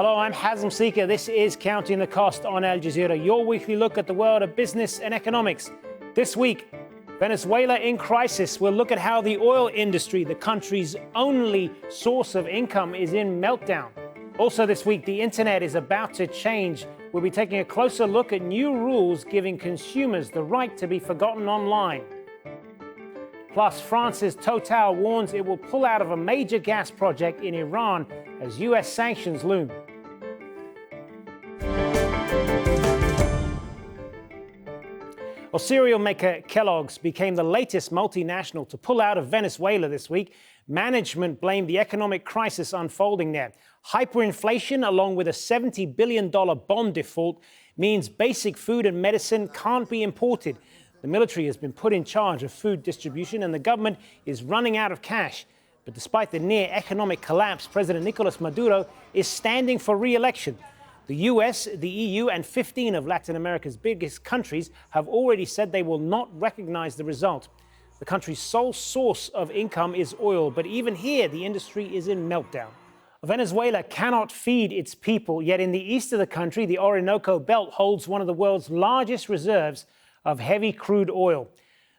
Hello, I'm Hazem Seeker. This is Counting the Cost on Al Jazeera, your weekly look at the world of business and economics. This week, Venezuela in crisis. We'll look at how the oil industry, the country's only source of income, is in meltdown. Also this week, the internet is about to change. We'll be taking a closer look at new rules giving consumers the right to be forgotten online. Plus, France's Total warns it will pull out of a major gas project in Iran as U.S. sanctions loom. Well, cereal maker Kelloggs became the latest multinational to pull out of Venezuela this week. Management blamed the economic crisis unfolding there. Hyperinflation, along with a $70 billion bond default, means basic food and medicine can't be imported. The military has been put in charge of food distribution and the government is running out of cash. But despite the near economic collapse, President Nicolas Maduro is standing for re-election. The US, the EU, and 15 of Latin America's biggest countries have already said they will not recognize the result. The country's sole source of income is oil, but even here, the industry is in meltdown. Venezuela cannot feed its people, yet in the east of the country, the Orinoco Belt holds one of the world's largest reserves of heavy crude oil.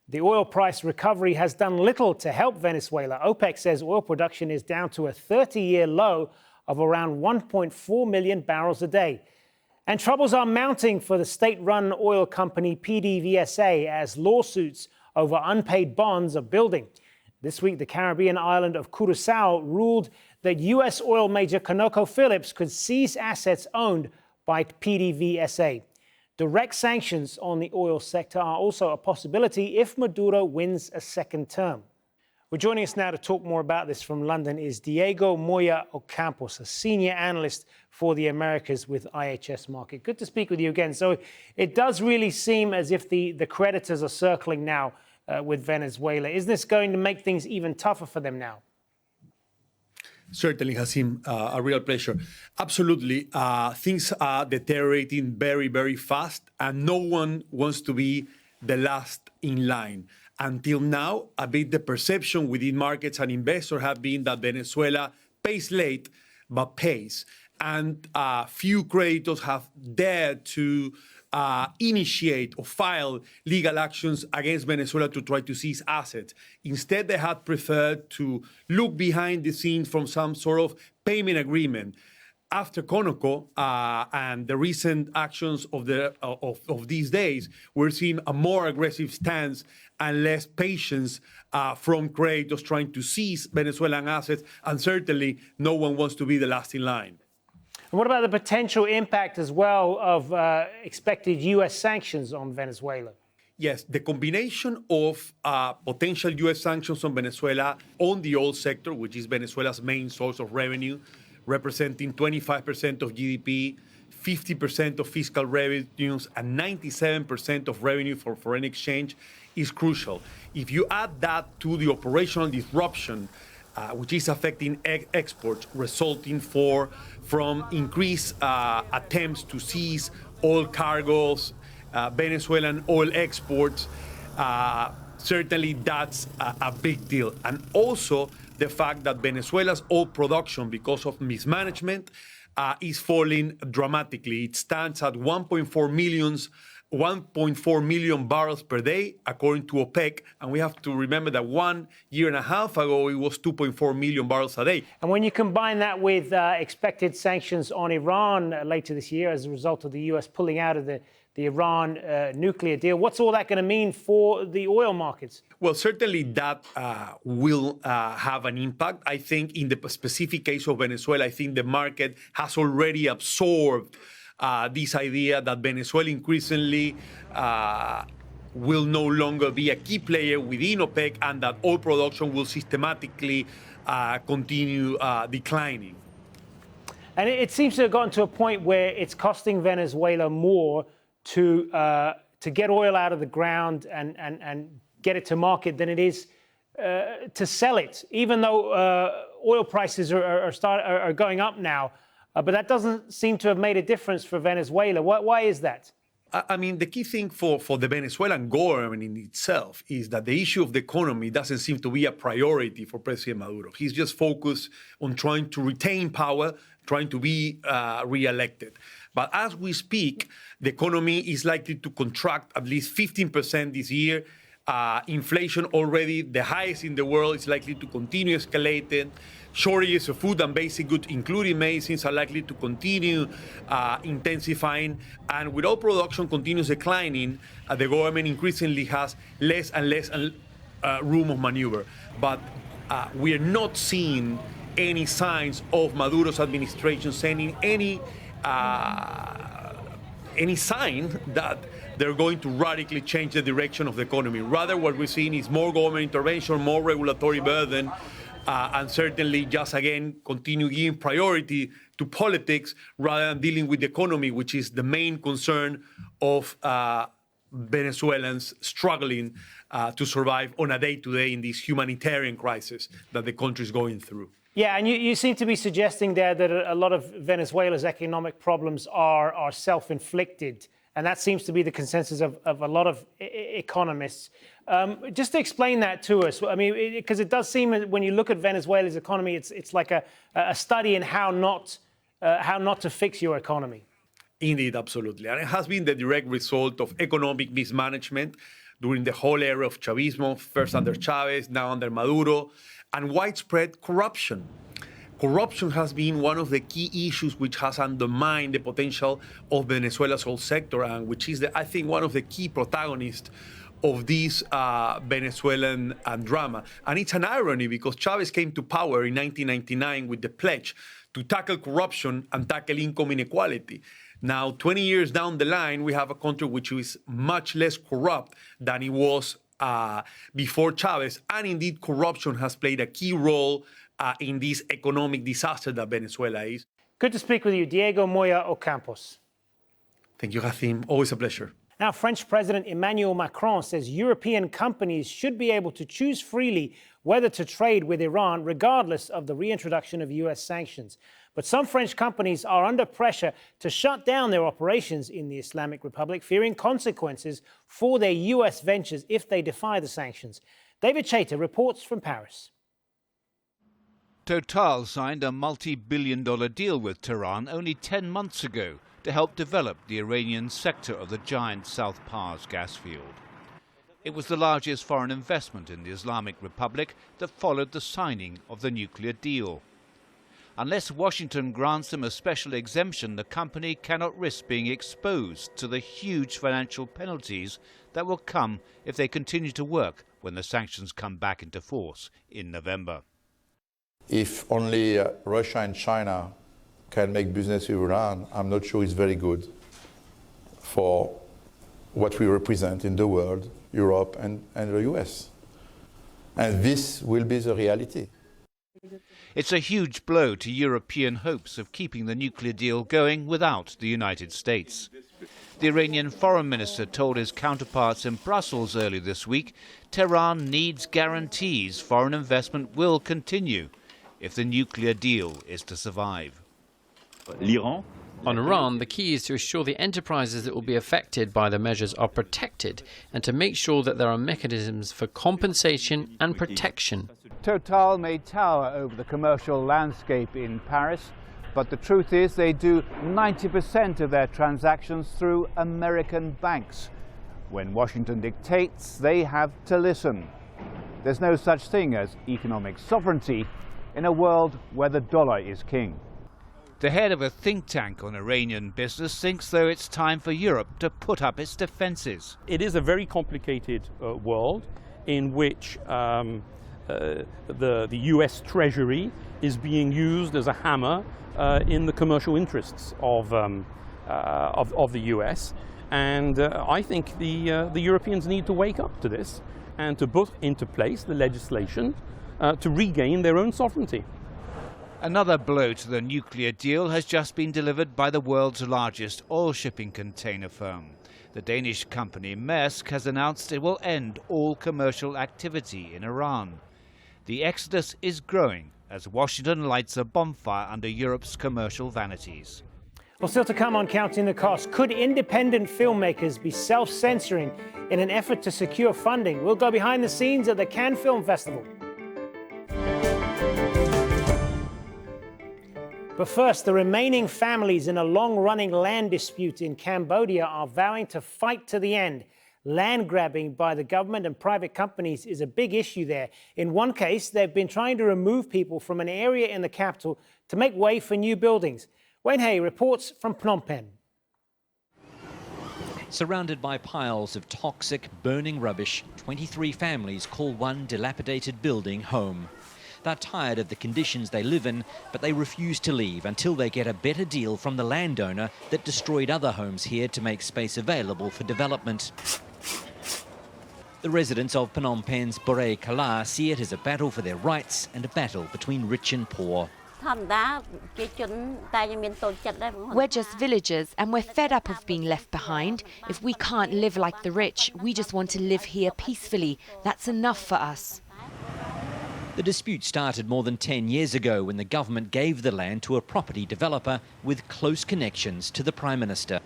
The oil price recovery has done little to help Venezuela. OPEC says oil production is down to a 30-year low of around 1.4 million barrels a day. And troubles are mounting for the state-run oil company PDVSA as lawsuits over unpaid bonds are building. This week, the Caribbean island of Curaçao ruled that U.S. oil major Conoco-Phillips could seize assets owned by PDVSA. Direct sanctions on the oil sector are also a possibility if Maduro wins a second term. Well, joining us now to talk more about this from London is Diego Moya Ocampos, a senior analyst for the Americas with IHS Markit. Good to speak with you again. So it does really seem as if the creditors are circling now with Venezuela. Is this going to make things even tougher for them now? Certainly, Hazem, a real pleasure. Absolutely. Things are deteriorating very, very fast, and no one wants to be the last in line. Until now, a bit the perception within markets and investors have been that Venezuela pays late, but pays. And few creditors have dared to initiate or file legal actions against Venezuela to try to seize assets. Instead, they had preferred to look behind the scenes from some sort of payment agreement. After Conoco and the recent actions of these days, we're seeing a more aggressive stance and less patience from creditors trying to seize Venezuelan assets, and certainly no one wants to be the last in line. And what about the potential impact as well of expected U.S. sanctions on Venezuela? Yes, the combination of potential U.S. sanctions on Venezuela on the oil sector, which is Venezuela's main source of revenue, representing 25% of GDP, 50% of fiscal revenues, and 97% of revenue for foreign exchange, is crucial. If you add that to the operational disruption, which is affecting exports, resulting from increased attempts to seize oil cargoes, Venezuelan oil exports, certainly that's a big deal. And also the fact that Venezuela's oil production, because of mismanagement, is falling dramatically. It stands at 1.4 million barrels per day, according to OPEC. And we have to remember that 1.5 years ago, it was 2.4 million barrels a day. And when you combine that with expected sanctions on Iran later this year as a result of the U.S. pulling out of the Iran nuclear deal, what's all that going to mean for the oil markets? Well, certainly that will have an impact. I think in the specific case of Venezuela, I think the market has already absorbed this idea that Venezuela increasingly will no longer be a key player within OPEC and that oil production will systematically continue declining. And it seems to have gotten to a point where it's costing Venezuela more to get oil out of the ground and get it to market than it is to sell it, even though oil prices are going up now. But that doesn't seem to have made a difference for Venezuela. Why is that? I mean, the key thing for the Venezuelan government in itself is that the issue of the economy doesn't seem to be a priority for President Maduro. He's just focused on trying to retain power, trying to be re-elected. But as we speak, the economy is likely to contract at least 15% this year. Inflation already the highest in the world is likely to continue escalating. Shortages of food and basic goods, including medicines, are likely to continue intensifying. And with oil production continues declining, the government increasingly has less and less room of maneuver. But we are not seeing any signs of Maduro's administration sending any sign that they're going to radically change the direction of the economy. Rather, what we're seeing is more government intervention, more regulatory burden, and certainly just, again, continue giving priority to politics rather than dealing with the economy, which is the main concern of Venezuelans struggling to survive on a day-to-day in this humanitarian crisis that the country is going through. Yeah, and you seem to be suggesting there that a lot of Venezuela's economic problems are self-inflicted, and that seems to be the consensus of a lot of economists. Just to explain that to us, I mean, because it does seem when you look at Venezuela's economy, it's like a study in how not to fix your economy. Indeed, absolutely. And it has been the direct result of economic mismanagement during the whole era of Chavismo, first under Chavez, now under Maduro, and widespread corruption. Corruption has been one of the key issues which has undermined the potential of Venezuela's whole sector, and which is, I think, one of the key protagonists of this Venezuelan drama. And it's an irony because Chavez came to power in 1999 with the pledge to tackle corruption and tackle income inequality. Now, 20 years down the line, we have a country which is much less corrupt than it was before Chavez. And indeed, corruption has played a key role in this economic disaster that Venezuela is. Good to speak with you, Diego Moya Ocampos. Thank you, Hathim. Always a pleasure. Now, French President Emmanuel Macron says European companies should be able to choose freely whether to trade with Iran, regardless of the reintroduction of US sanctions. But some French companies are under pressure to shut down their operations in the Islamic Republic, fearing consequences for their US ventures if they defy the sanctions. David Chater reports from Paris. Total signed a multi-billion-dollar deal with Tehran only 10 months ago to help develop the Iranian sector of the giant South Pars gas field. It was the largest foreign investment in the Islamic Republic that followed the signing of the nuclear deal. Unless Washington grants them a special exemption, the company cannot risk being exposed to the huge financial penalties that will come if they continue to work when the sanctions come back into force in November. If only Russia and China can make business with Iran, I'm not sure it's very good for what we represent in the world, Europe and the US. And this will be the reality. It's a huge blow to European hopes of keeping the nuclear deal going without the United States. The Iranian foreign minister told his counterparts in Brussels earlier this week Tehran needs guarantees foreign investment will continue if the nuclear deal is to survive. On Iran, the key is to assure the enterprises that will be affected by the measures are protected and to make sure that there are mechanisms for compensation and protection. Total may tower over the commercial landscape in Paris, but the truth is they do 90% of their transactions through American banks. When Washington dictates, they have to listen. There's no such thing as economic sovereignty in a world where the dollar is king. The head of a think tank on Iranian business thinks, though, it's time for Europe to put up its defences. It is a very complicated world in which the US Treasury is being used as a hammer in the commercial interests of the US. And I think the Europeans need to wake up to this and to put into place the legislation to regain their own sovereignty. Another blow to the nuclear deal has just been delivered by the world's largest oil shipping container firm. The Danish company Maersk has announced it will end all commercial activity in Iran. The exodus is growing as Washington lights a bonfire under Europe's commercial vanities. Well, still to come on Counting the Cost, could independent filmmakers be self-censoring in an effort to secure funding? We'll go behind the scenes at the Cannes Film Festival. But first, the remaining families in a long-running land dispute in Cambodia are vowing to fight to the end. Land grabbing by the government and private companies is a big issue there. In one case, they've been trying to remove people from an area in the capital to make way for new buildings. Wayne Hay reports from Phnom Penh. Surrounded by piles of toxic, burning rubbish, 23 families call one dilapidated building home. They're tired of the conditions they live in, but they refuse to leave until they get a better deal from the landowner that destroyed other homes here to make space available for development. The residents of Phnom Penh's Bier Kala see it as a battle for their rights and a battle between rich and poor. We're just villagers and we're fed up of being left behind. If we can't live like the rich, we just want to live here peacefully. That's enough for us. The dispute started more than 10 years ago when the government gave the land to a property developer with close connections to the Prime Minister.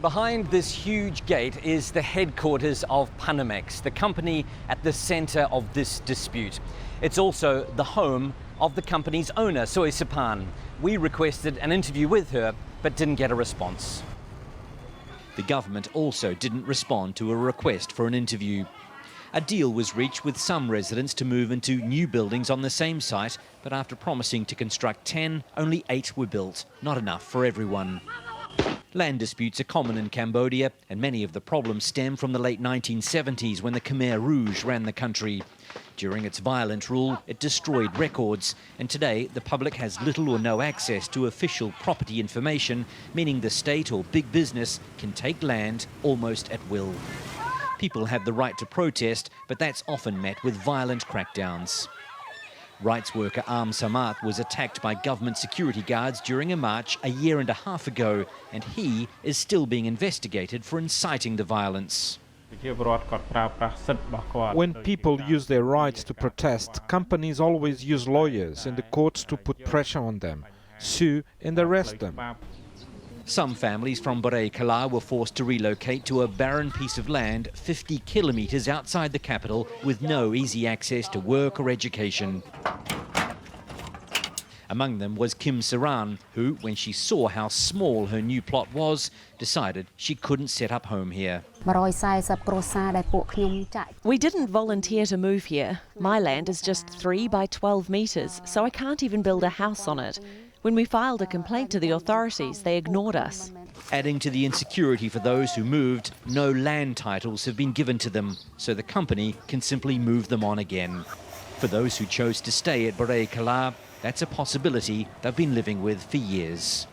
Behind this huge gate is the headquarters of Panamex, the company at the centre of this dispute. It's also the home of the company's owner, Soy Sipan. We requested an interview with her, but didn't get a response. The government also didn't respond to a request for an interview. A deal was reached with some residents to move into new buildings on the same site, but after promising to construct 10, only 8 were built, not enough for everyone. Land disputes are common in Cambodia, and many of the problems stem from the late 1970s when the Khmer Rouge ran the country. During its violent rule, it destroyed records, and today the public has little or no access to official property information, meaning the state or big business can take land almost at will. People have the right to protest, but that's often met with violent crackdowns. Rights worker Am Samat was attacked by government security guards during a march a year and a half ago, and he is still being investigated for inciting the violence. When people use their rights to protest, companies always use lawyers and the courts to put pressure on them, sue and arrest them. Some families from Bier Kala were forced to relocate to a barren piece of land 50 kilometres outside the capital with no easy access to work or education. Among them was Kim Saran, who, when she saw how small her new plot was, decided she couldn't set up home here. We didn't volunteer to move here. My land is just 3 by 12 metres, so I can't even build a house on it. When we filed a complaint to the authorities, they ignored us. Adding to the insecurity for those who moved, no land titles have been given to them, so the company can simply move them on again. For those who chose to stay at Bier Kala, that's a possibility they've been living with for years.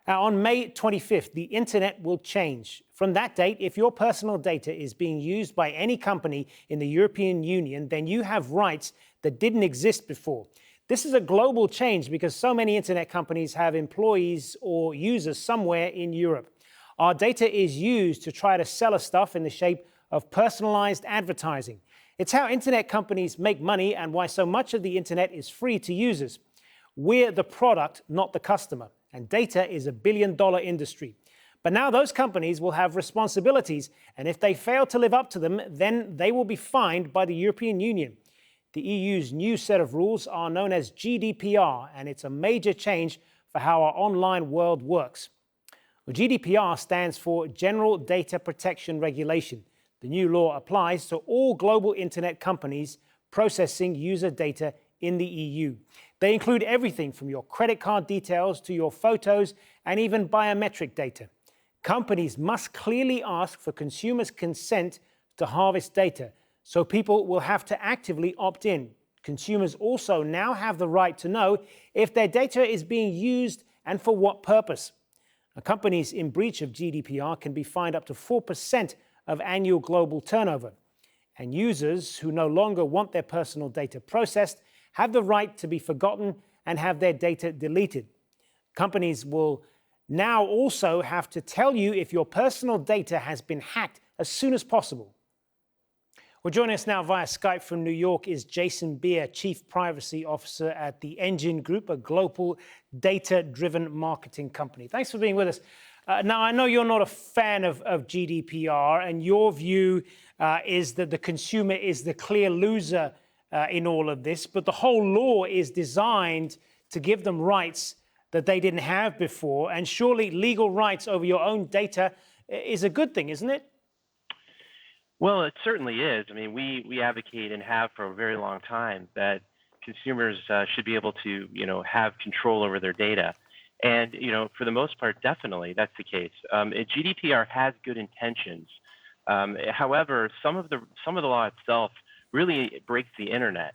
Now, on May 25th, the internet will change. From that date, if your personal data is being used by any company in the European Union, then you have rights that didn't exist before. This is a global change because so many internet companies have employees or users somewhere in Europe. Our data is used to try to sell us stuff in the shape of personalized advertising. It's how internet companies make money and why so much of the internet is free to users. We're the product, not the customer, and data is a billion-dollar industry. But now those companies will have responsibilities, and if they fail to live up to them, then they will be fined by the European Union. The EU's new set of rules are known as GDPR, and it's a major change for how our online world works. Well, GDPR stands for General Data Protection Regulation. The new law applies to all global internet companies processing user data in the EU. They include everything from your credit card details to your photos and even biometric data. Companies must clearly ask for consumers' consent to harvest data, so people will have to actively opt in. Consumers also now have the right to know if their data is being used and for what purpose. Companies in breach of GDPR can be fined up to 4% of annual global turnover. And users who no longer want their personal data processed have the right to be forgotten and have their data deleted. Companies will now also have to tell you if your personal data has been hacked as soon as possible. Well, joining us now via Skype from New York is Jason Bier, Chief Privacy Officer at the Engine Group, a global data-driven marketing company. Thanks for being with us. Now, I know you're not a fan of GDPR, and your view is that the consumer is the clear loser in all of this, but the whole law is designed to give them rights that they didn't have before, and surely legal rights over your own data is a good thing, isn't it? Well, it certainly is. I mean, we advocate and have for a very long time that consumers should be able to, have control over their data. And, for the most part, definitely that's the case. GDPR has good intentions. However, some of the law itself really breaks the internet.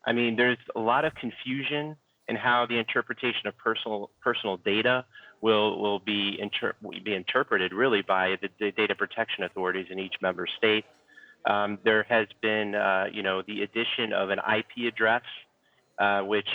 I mean, there's a lot of confusion in how the interpretation of personal data will be interpreted really by the data protection authorities in each member state. There has been, the addition of an IP address, which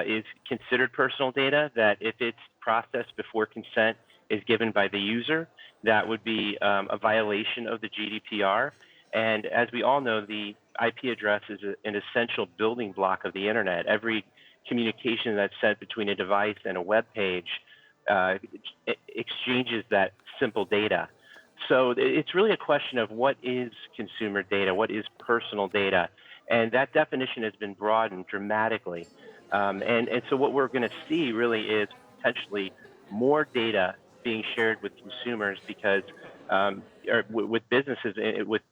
is considered personal data, that if it's processed before consent is given by the user, that would be a violation of the GDPR. And as we all know, the IP address is an essential building block of the internet. Every communication that's sent between a device and a web page exchanges that simple data. So it's really a question of what is consumer data, what is personal data, and that definition has been broadened dramatically. And so what we're going to see really is potentially more data being shared with consumers because or with businesses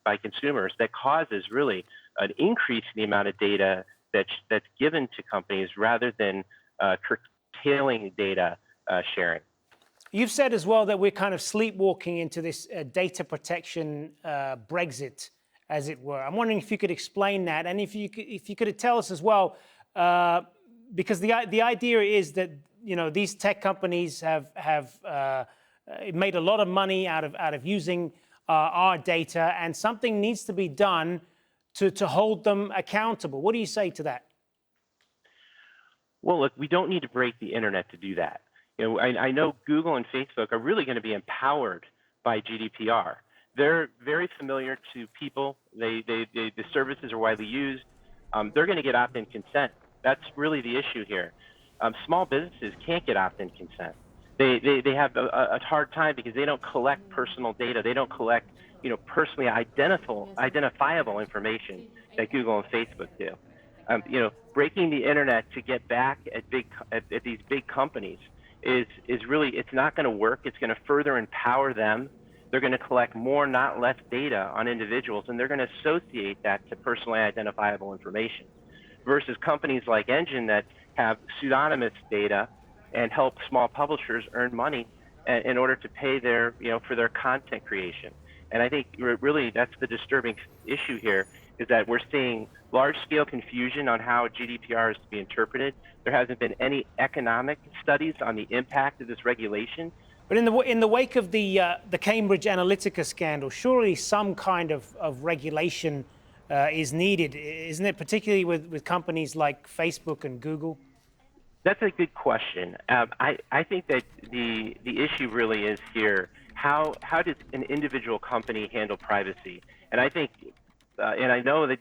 by consumers that causes really an increase in the amount of data that's given to companies rather than curtailing data sharing. You've said as well that we're kind of sleepwalking into this data protection Brexit, as it were. I'm wondering if you could explain that, and if you could tell us as well, because the idea is that these tech companies have made a lot of money out of using our data, and something needs to be done to hold them accountable. What do you say to that? Well, look, we don't need to break the internet to do that. I know Google and Facebook are really going to be empowered by GDPR. They're very familiar to people. The services are widely used. They're going to get opt-in consent. That's really the issue here. Small businesses can't get opt-in consent. They have a hard time because they don't collect personal data. They don't collect, personally identifiable information that Google and Facebook do. Breaking the internet to get back at these big companies is really, it's not going to work. It's going to further empower them. They're going to collect more, not less data on individuals, and they're going to associate that to personally identifiable information versus companies like Engine that have pseudonymous data and help small publishers earn money in order to pay their, for their content creation. And I think really that's the disturbing issue here, is that we're seeing large-scale confusion on how GDPR is to be interpreted. There hasn't been any economic studies on the impact of this regulation. But in the wake of the Cambridge Analytica scandal, surely some kind of regulation is needed, isn't it? Particularly with companies like Facebook and Google. That's a good question. I think that the issue really is here, how does an individual company handle privacy? And I think, and I know that,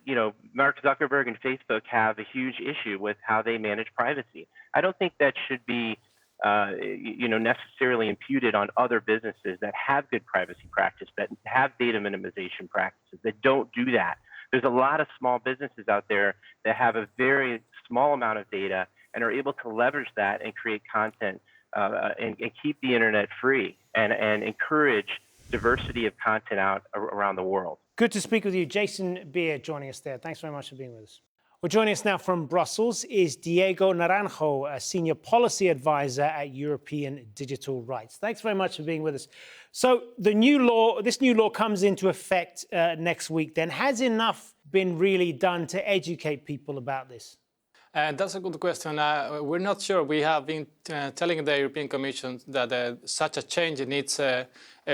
Mark Zuckerberg and Facebook have a huge issue with how they manage privacy. I don't think that should be, necessarily imputed on other businesses that have good privacy practice, that have data minimization practices, that don't do that. There's a lot of small businesses out there that have a very small amount of data and are able to leverage that and create content and keep the internet free and encourage diversity of content out around the world. Good to speak with you. Jason Bier joining us there. Thanks very much for being with us. Well, joining us now from Brussels is Diego Naranjo, a senior policy advisor at European Digital Rights. Thanks very much for being with us. So this new law comes into effect next week. Then has enough been really done to educate people about this? That's a good question. We're not sure. We have been telling the European Commission that such a change needs a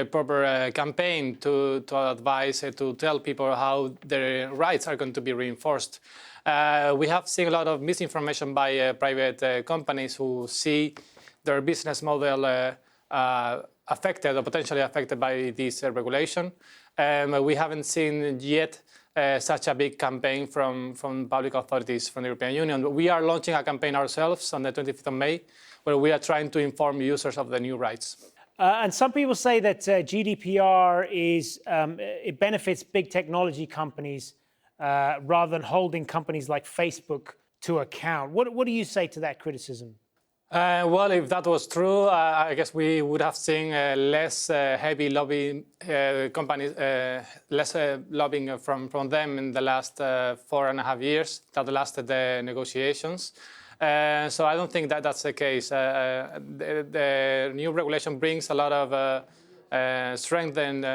proper campaign to advise, to tell people how their rights are going to be reinforced. We have seen a lot of misinformation by private companies who see their business model affected or potentially affected by this regulation. We haven't seen yet such a big campaign from public authorities from the European Union. We are launching a campaign ourselves on the 25th of May, where we are trying to inform users of the new rights. And some people say that GDPR it benefits big technology companies rather than holding companies like Facebook to account. What do you say to that criticism? Well, if that was true, I guess we would have seen less heavy lobbying companies, less lobbying from them in the last 4.5 years that lasted the negotiations. So I don't think that that's the case. The new regulation brings a lot of strengthened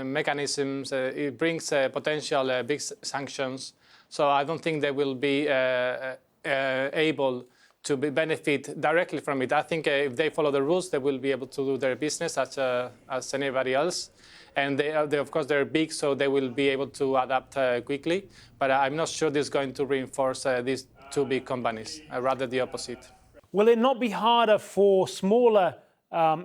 mechanisms. It brings potential big sanctions. So I don't think they will be able to benefit directly from it. I think if they follow the rules, they will be able to do their business as anybody else. And they of course, they're big, so they will be able to adapt quickly. But I'm not sure this is going to reinforce these two big companies, rather the opposite. Will it not be harder for smaller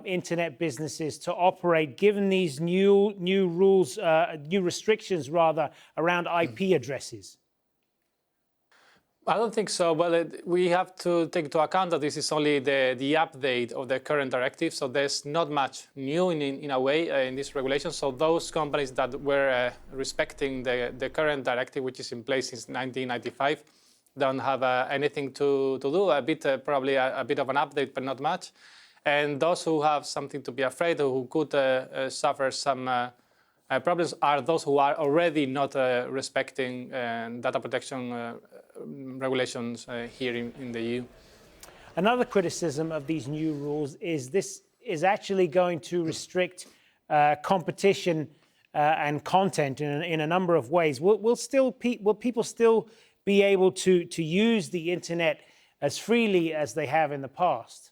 internet businesses to operate given these new rules, new restrictions rather, around IP addresses? I don't think so. Well, we have to take into account that this is only the update of the current directive, so there's not much new in a way in this regulation. So those companies that were respecting the current directive, which is in place since 1995, don't have anything to do. A bit, probably a bit of an update, but not much. And those who have something to be afraid of, who could suffer some problems, are those who are already not respecting data protection regulations here in the EU. Another criticism of these new rules is this is actually going to restrict competition and content in a number of ways. Will people still be able to use the internet as freely as they have in the past?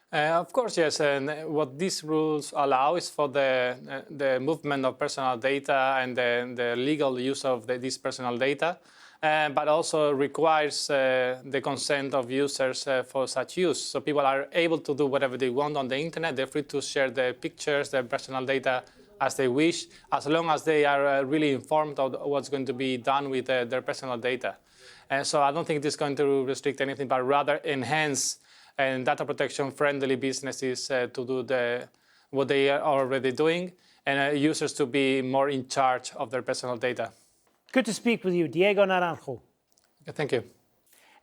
Of course, yes. And what these rules allow is for the movement of personal data and the legal use of this personal data, but also requires the consent of users for such use. So people are able to do whatever they want on the internet. They're free to share their pictures, their personal data as they wish, as long as they are really informed of what's going to be done with their personal data. And so I don't think this is going to restrict anything, but rather enhance and data protection friendly businesses to do what they are already doing, and users to be more in charge of their personal data. Good to speak with you, Diego Naranjo. Thank you.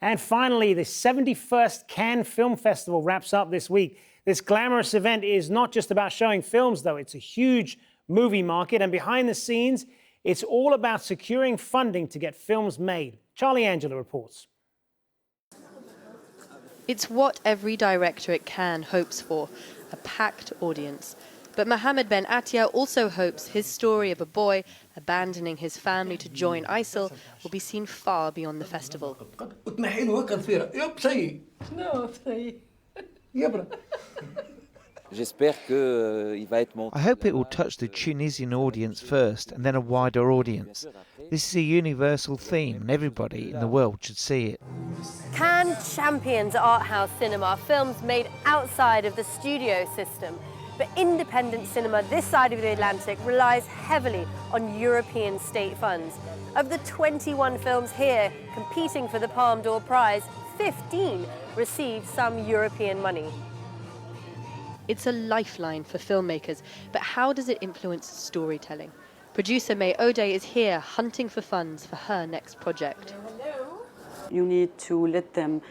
And finally, the 71st Cannes Film Festival wraps up this week. This glamorous event is not just about showing films, though. It's a huge movie market, and behind the scenes, it's all about securing funding to get films made. Charlie Angela reports. It's what every director at Cannes hopes for, a packed audience. But Mohamed Ben Attia also hopes his story of a boy abandoning his family to join ISIL will be seen far beyond the festival. I hope it will touch the Tunisian audience first and then a wider audience. This is a universal theme and everybody in the world should see it. Cannes champions art house cinema, films made outside of the studio system. But independent cinema this side of the Atlantic relies heavily on European state funds. Of the 21 films here competing for the Palme d'Or Prize, 15 received some European money. It's a lifeline for filmmakers, but how does it influence storytelling? Producer May O'Day is here hunting for funds for her next project. You need to let them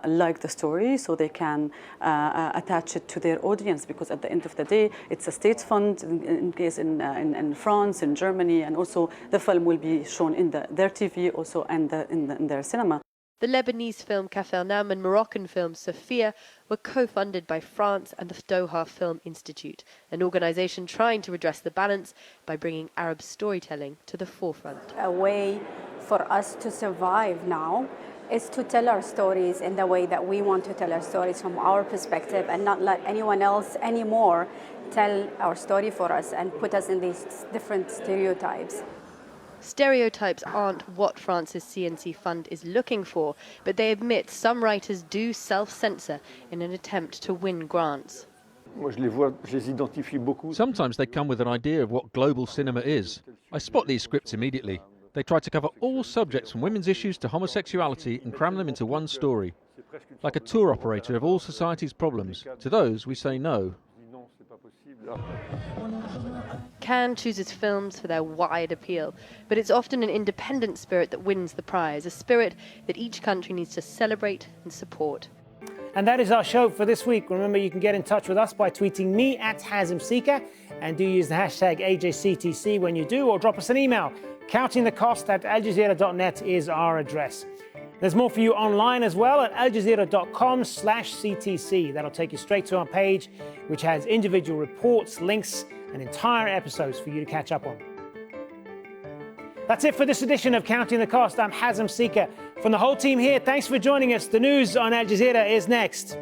like the story so they can attach it to their audience, because at the end of the day, it's a state fund in case in France, in Germany, and also the film will be shown in their TV also and in their cinema. The Lebanese film Cafarnaum and Moroccan film Sophia were co-funded by France and the Doha Film Institute, an organisation trying to redress the balance by bringing Arab storytelling to the forefront. A way for us to survive now is to tell our stories in the way that we want to tell our stories from our perspective, and not let anyone else anymore tell our story for us and put us in these different stereotypes. Stereotypes aren't what France's CNC fund is looking for, but they admit some writers do self-censor in an attempt to win grants. Sometimes they come with an idea of what global cinema is. I spot these scripts immediately. They try to cover all subjects from women's issues to homosexuality and cram them into one story. Like a tour operator of all society's problems. To those we say no. Cannes chooses films for their wide appeal, but it's often an independent spirit that wins the prize, a spirit that each country needs to celebrate and support. And that is our show for this week. Remember, you can get in touch with us by tweeting me at @HazemSeeker, and do use the hashtag AJCTC when you do, or drop us an email. Countingthecost@aljazeera.net is our address. There's more for you online as well at aljazeera.com/CTC. That'll take you straight to our page, which has individual reports, links, and entire episodes for you to catch up on. That's it for this edition of Counting the Cost. I'm Hazem Seeker. From the whole team here, thanks for joining us. The news on Al Jazeera is next.